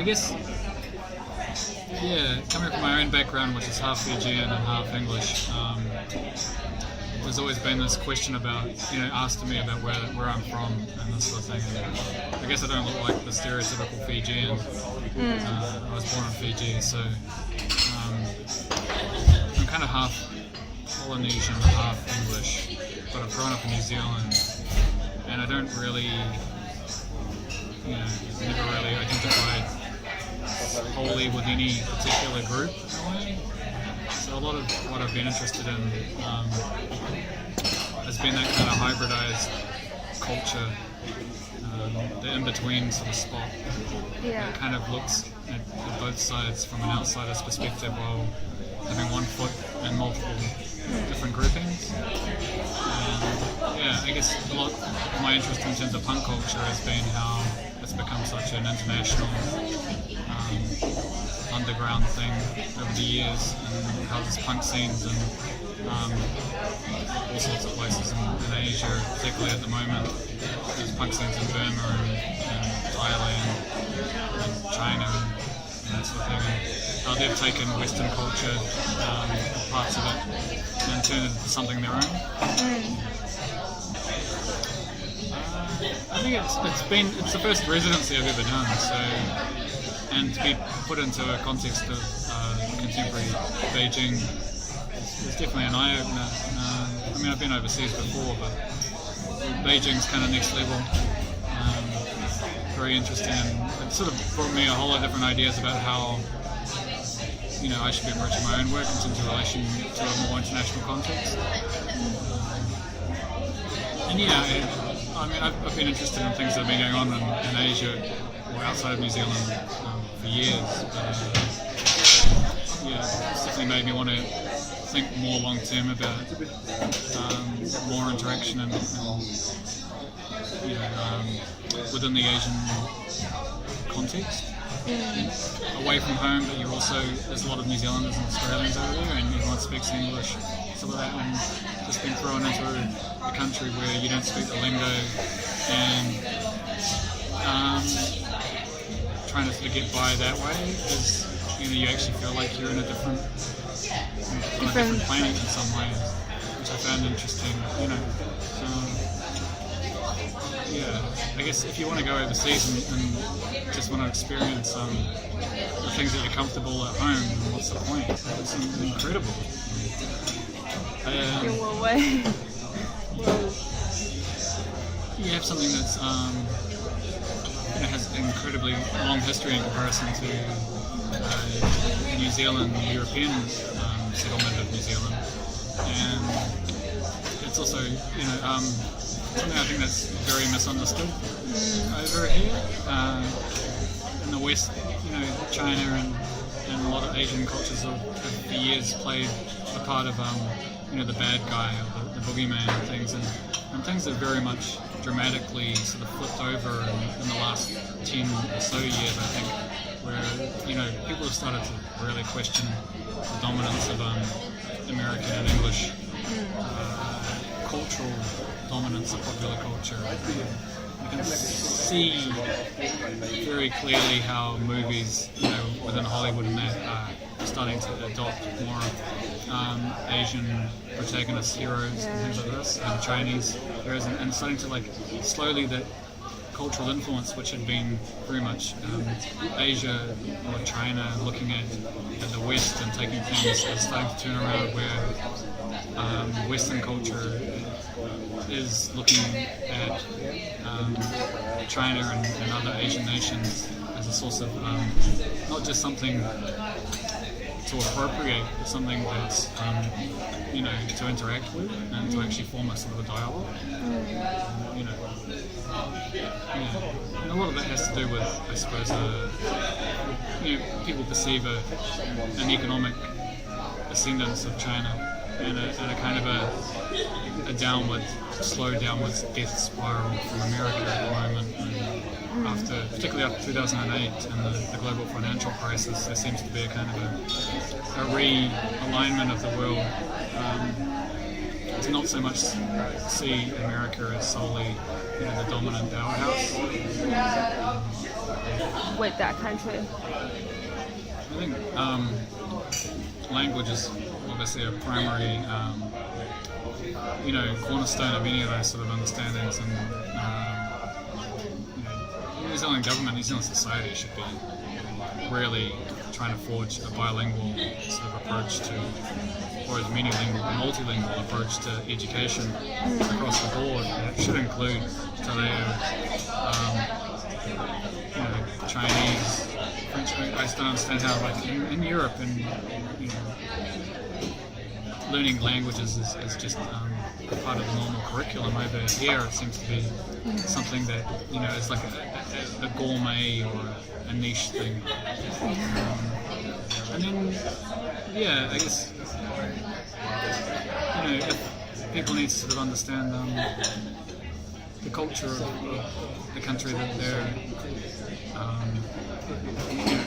guess, coming from my own background, which is half Fijian and half English, there's always been this question about, asked to me about where I'm from and this sort of thing. And I guess I don't look like the stereotypical Fijian. I was born in Fiji, so I'm kind of half Polynesian, half English, but I've grown up in New Zealand, and I don't really, never really identified wholly with any particular group in a way. So a lot of what I've been interested in has been that kind of hybridized culture, the in-between sort of spot that kind of looks at both sides from an outsider's perspective while having one foot in multiple different groupings. I guess a lot of my interest in terms of punk culture has been how it's become such an international underground thing over the years, and how there's punk scenes in all sorts of places in Asia, particularly at the moment. There's punk scenes in Burma and Thailand and China and that sort of thing. And they've taken Western culture, parts of it, and turned it into something their own. I think it's the first residency I've ever done, and to be put into a context of contemporary Beijing is definitely an eye-opener. I mean, I've been overseas before, but Beijing's kind of next level. Very interesting, and it sort of brought me a whole lot of different ideas about how I should be approaching my own work in terms of relation to a more international context. I've been interested in things that have been going on in Asia or outside of New Zealand for years. It's definitely made me want to think more long term about more interaction and within the Asian context. Away from home, but there's a lot of New Zealanders and Australians over there, and everyone speaks English, some of that, and just being thrown into a country where you don't speak the lingo, and trying to sort of get by that way is, you actually feel like you're in a different planet in some ways, which I found interesting, I guess if you want to go overseas and just want to experience the things that you're comfortable at home, what's the point? It's incredible. You have something that's has an incredibly long history in comparison to New Zealand, the European settlement of New Zealand, and it's also something I think that's very misunderstood over here. In the West, China and a lot of Asian cultures have for years played the part of the bad guy or the boogeyman and things, and things have very much dramatically sort of flipped over in the last 10 or so years, I think, where people have started to really question the dominance of American and English cultural dominance of popular culture. You can see very clearly how movies, within Hollywood and that, are starting to adopt more Asian protagonist heroes and things like this, and Chinese heroes, and starting to slowly that cultural influence, which had been very much Asia or China looking at the West and taking things, is starting to turn around where Western culture is looking at China and other Asian nations as a source of not just something to appropriate, but something that's to interact with and to actually form a sort of a dialogue. And a lot of that has to do with, I suppose, people perceive an economic ascendance of China and a kind of a slow downward death spiral from America at the moment. And particularly after 2008 and the global financial crisis, there seems to be a kind of a realignment of the world to not so much see America as solely the dominant powerhouse. With that country. I think language is obviously a primary, cornerstone of any of those sort of understandings, and New Zealand government, New Zealand society should be really trying to forge a bilingual sort of approach to, or a multilingual approach to education across the board. It should include Chinese, French. I just don't understand how, like in Europe, and learning languages is just part of the normal curriculum. Over here, it seems to be something that is like a gourmet or a niche thing. And then, I guess if people need to sort of understand the culture of the country that they're.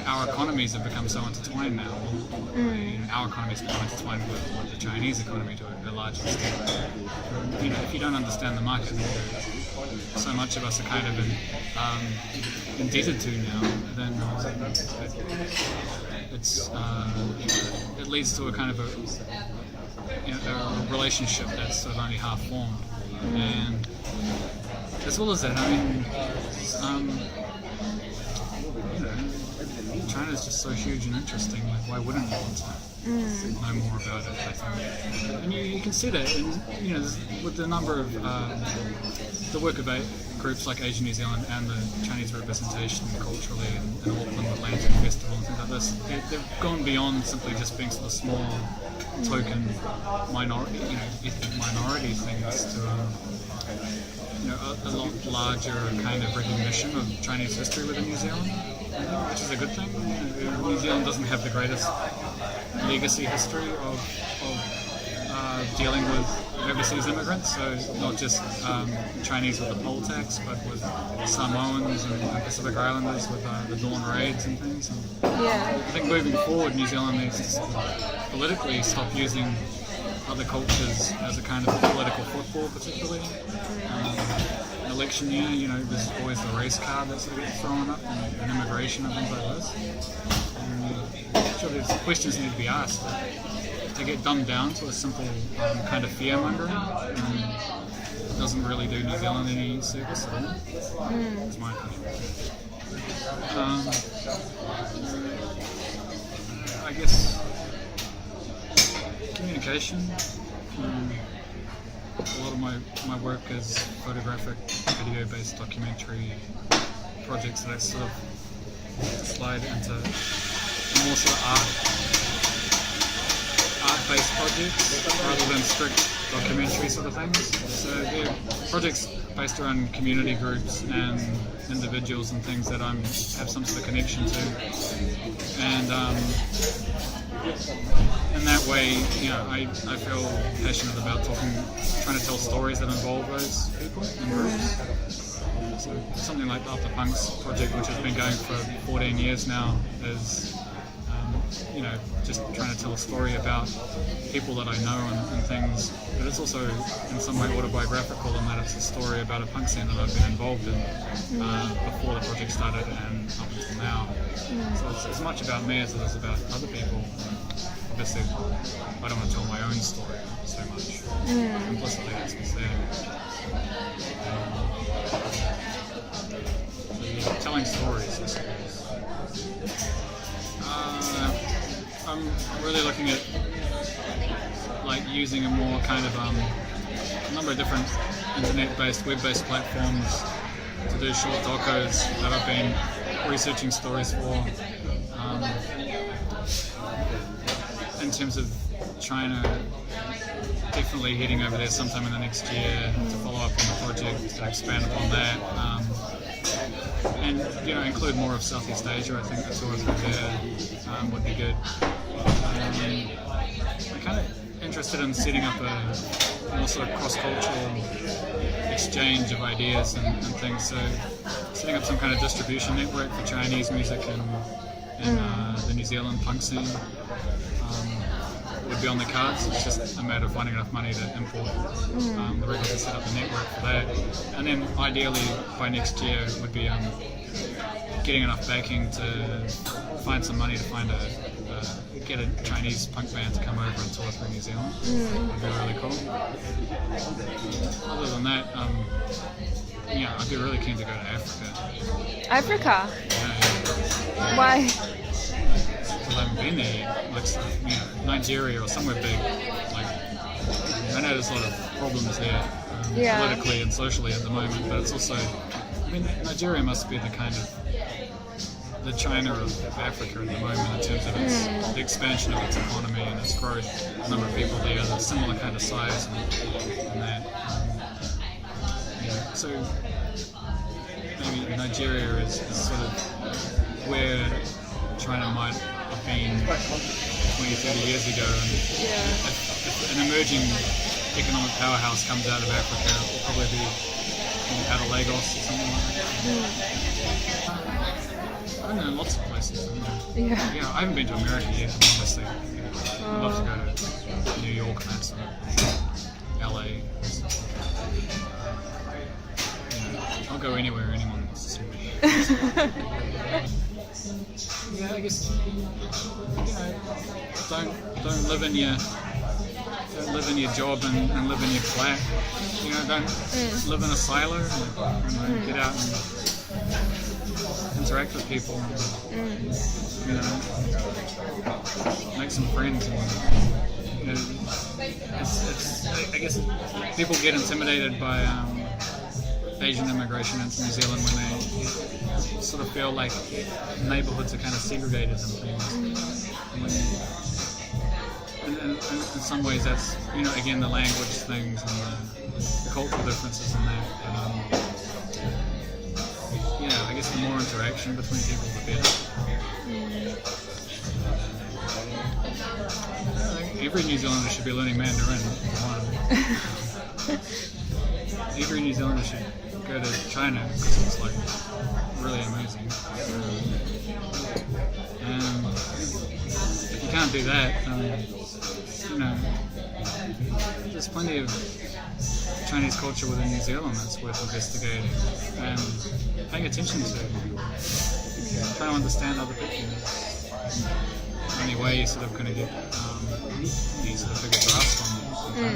Our economies have become so intertwined now. Our economies become intertwined with the Chinese economy to a large extent. If you don't understand the market, so much of us are kind of indebted to now. Then it leads to a kind of a relationship that's sort of only half formed. And as well as that, China's just so huge and interesting. Like, why wouldn't you want to know more about it? I think, and you can see that, with the number of the work of groups like Asian New Zealand and the Chinese representation culturally in Auckland with Lantern Festival and things like this. They've gone beyond simply just being sort of small, token minority, ethnic minority things to a lot larger kind of recognition of Chinese history within New Zealand, which is a good thing. New Zealand doesn't have the greatest legacy history of dealing with overseas immigrants, so not just Chinese with the poll tax, but with Samoans and Pacific Islanders with the Dawn raids and things. And I think moving forward, New Zealand needs to politically stop using other cultures as a kind of political football, particularly. Election year, there's always the race card that sort of gets thrown up, and immigration and things like this. And sure, there's questions need to be asked, but to get dumbed down to a simple kind of fear-mongering it doesn't really do New Zealand any service at all. That's my opinion. I guess communication. A lot of my work is photographic, video-based documentary projects that I sort of slide into more sort of art-based projects rather than strict documentary sort of things. So they're projects based around community groups and individuals and things that I have some sort of connection to. And in that way, I feel passionate about trying to tell stories that involve those people and groups. So something like the Up the Punks project, which has been going for 14 years now, is just trying to tell a story about people that I know and things, but it's also in some way autobiographical in that it's a story about a punk scene that I've been involved in before the project started and up until now. So it's as much about me as it is about other people. Obviously, I don't want to tell my own story so much. Implicitly, that's what's there. So telling stories, I suppose. I'm really looking at using a more kind of a number of different internet-based, web-based platforms to do short docos that I've been researching stories for. In terms of China, definitely heading over there sometime in the next year to follow up on the project, to expand upon that. And include more of Southeast Asia. I think that's always there would be good. I'm kind of interested in setting up a more sort of cross-cultural exchange of ideas and things. So setting up some kind of distribution network for Chinese music and the New Zealand punk scene would be on the cards. It's just a matter of finding enough money to import the riggers and set up the network for that. And then ideally by next year would be getting enough backing to find some money to get a Chinese punk band to come over and tour through New Zealand. Would be really cool. Other than that, I'd be really keen to go to Africa. Africa? Yeah. Why? Because I haven't been there yet. Like, Nigeria or somewhere big. Like, I know there's a lot of problems there politically and socially at the moment, but it's also, Nigeria must be the kind of the China of Africa at the moment in terms of the expansion of its economy and its growth. The number of people there, the similar kind of size and that. So maybe Nigeria is sort of where China might have been 20, 30 years ago. And if an emerging economic powerhouse comes out of Africa, it will probably be out of Lagos or something like that. I don't know, lots of places. I haven't been to America yet, honestly. I'd love to go to New York and that sort of LA. I'll go anywhere anyone wants to see me. I guess don't live in your job and live in your flat. Don't live in a silo. Get out and interact with people. Make some friends. I guess people get intimidated by Asian immigration into New Zealand when they sort of feel like neighbourhoods are kind of segregated and things. And in some ways that's, again, the language things and the cultural differences in that. But, I guess the more interaction between people, the better. I think every New Zealander should be learning Mandarin. Every New Zealander should go to China because it's like really amazing. And if you can't do that, there's plenty of Chinese culture within New Zealand that's worth investigating and paying attention to. Trying to understand other people. The only way you're sort of going to get these sort of bigger grasp on them.